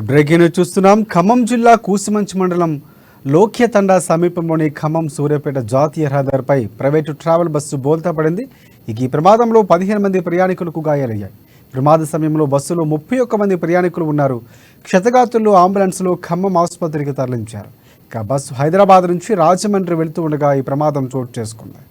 Breaking news చూస్తున్నాం. ఖమ్మం జిల్లా కూసిమంచి మండలం లోక్యతండా సమీపంలోని ఖమ్మం సూర్యాపేట జాతీయ రహదారిపై ప్రైవేటు ట్రావెల్ బస్సు బోల్తా పడింది. ఈ ప్రమాదంలో 15 మంది ప్రయాణికులకు గాయాలయ్యాయి. ప్రమాద సమయంలో బస్సులో 31 మంది ప్రయాణికులు ఉన్నారు. క్షతగాతుల్లో అంబులెన్స్లో ఖమ్మం ఆసుపత్రికి తరలించారు. ఇక బస్సు హైదరాబాద్ నుంచి రాజమండ్రి వెళ్తూ ఉండగా ఈ ప్రమాదం చోటు చేసుకుంది.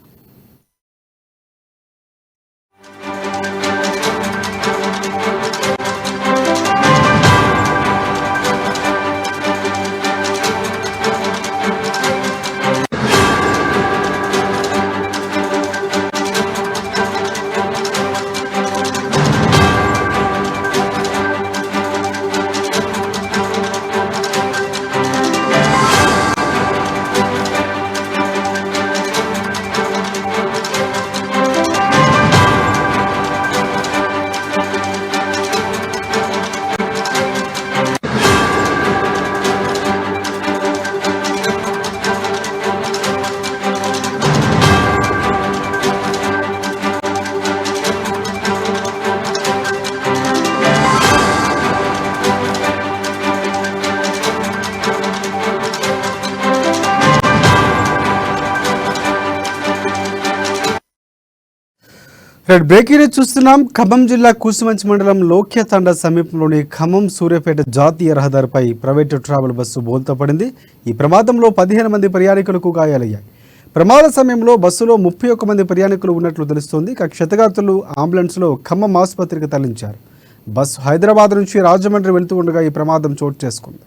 బ్రేకింగ్ న్యూస్ చూస్తున్నాం. ఖమ్మం జిల్లా కూసిమంచి మండలం లోక్యతండా సమీపంలోని ఖమ్మం సూర్యాపేట జాతీయ రహదారిపై ప్రైవేటు ట్రావెల్ బస్సు బోల్తా పడింది. ఈ ప్రమాదంలో 15 మంది ప్రయాణికులకు గాయాలయ్యాయి. ప్రమాద సమయంలో బస్సులో 31 మంది ప్రయాణికులు ఉన్నట్లు తెలుస్తోంది. క్షతగాతులు అంబులెన్స్లో ఖమ్మం ఆసుపత్రికి తరలించారు. బస్సు హైదరాబాద్ నుంచి రాజమండ్రి వెళ్తూ ఉండగా ఈ ప్రమాదం చోటు చేసుకుంది.